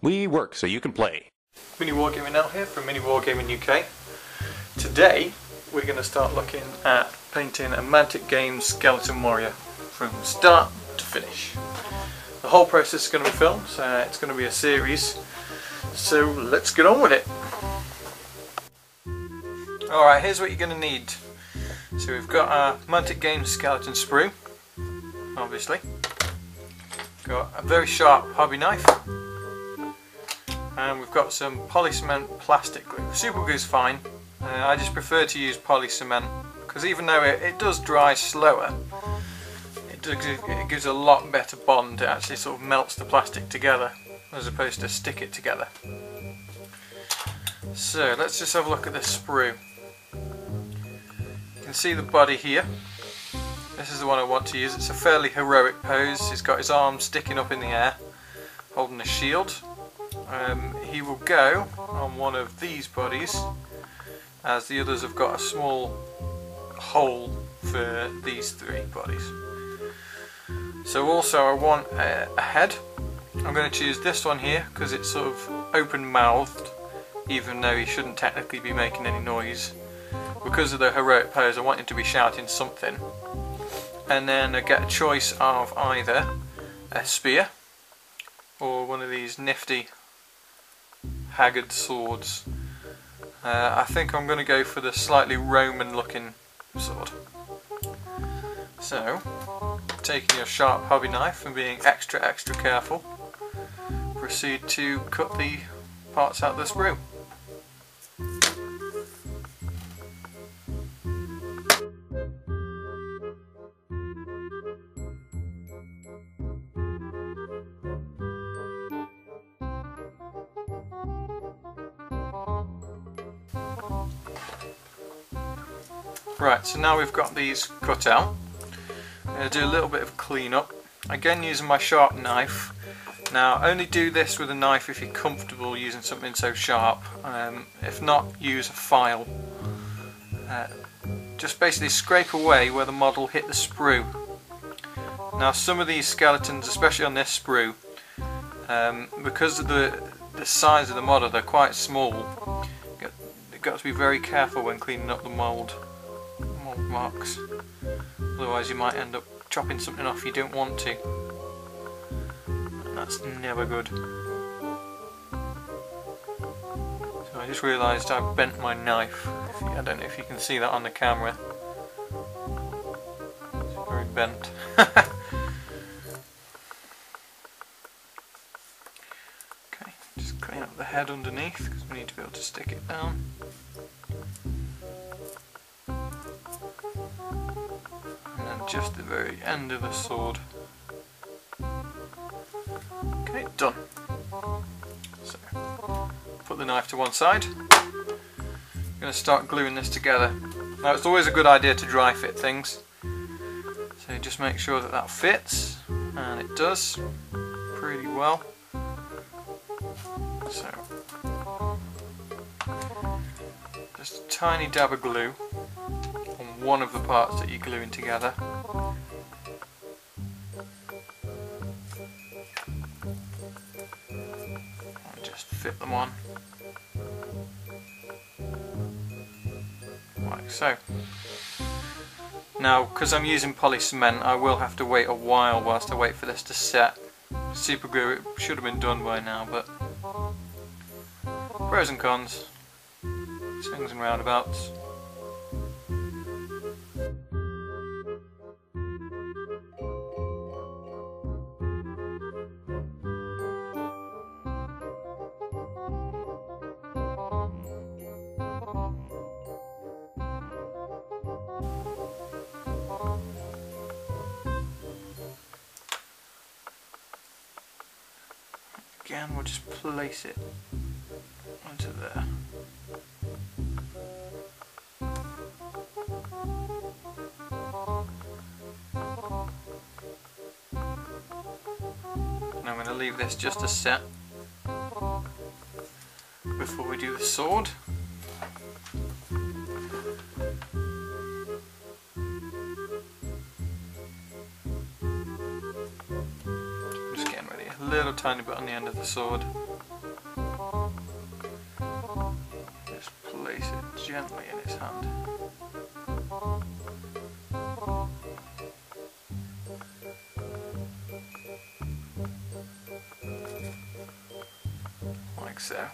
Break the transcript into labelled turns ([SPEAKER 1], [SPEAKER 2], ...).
[SPEAKER 1] We work so you can play.
[SPEAKER 2] Mini Wargaming now here from Mini Wargaming UK. Today we're going to start looking at painting a Mantic Games Skeleton Warrior from start to finish. The whole process is going to be filmed, so it's going to be a series, so let's get on with it. Alright, here's what you're going to need. So we've got our Mantic Games Skeleton sprue, obviously. Got a very sharp hobby knife. And we've got some poly cement plastic glue. Super glue is fine. I just prefer to use poly cement because even though it does dry slower, it gives a lot better bond. It actually sort of melts the plastic together as opposed to stick it together. So let's just have a look at this sprue. You can see the body here. This is the one I want to use. It's a fairly heroic pose. He's got his arms sticking up in the air, holding a shield. He will go on one of these bodies, as the others have got a small hole for these three bodies. So also I want a head. I'm going to choose this one here because it's sort of open-mouthed, even though he shouldn't technically be making any noise. Because of the heroic pose, I want him to be shouting something. And then I get a choice of either a spear or one of these nifty haggard swords. I think I'm going to go for the slightly Roman looking sword. So, taking your sharp hobby knife and being extra careful, proceed to cut the parts out of the sprue. Right, so now we've got these cut out. I'm going to do a little bit of clean up. Again, using my sharp knife. Now, only do this with a knife if you're comfortable using something so sharp. If not, use a file. Just basically scrape away where the model hit the sprue. Now, some of these skeletons, especially on this sprue, because of the size of the model, they're quite small. You've got to be very careful when cleaning up the mould marks, otherwise you might end up chopping something off you don't want to, and that's never good. So I just realised I've bent my knife. I don't know if you can see that on the camera. It's very bent. Okay, just clean up the head underneath because we need to be able to stick it down. Just the very end of the sword. Okay, done. So, put the knife to one side. I'm going to start gluing this together. Now, it's always a good idea to dry fit things. So just make sure that that fits, and it does pretty well. So, just a tiny dab of glue on one of the parts that you're gluing together. And just fit them on. Like so. Now, because I'm using poly cement, I will have to wait a while whilst I wait for this to set. Super glue, it should have been done by now, but pros and cons, swings and roundabouts. Again, we'll just place it onto there. And I'm going to leave this just a set before we do the sword. little tiny bit on the end of the sword. Just place it gently in his hand. Like so.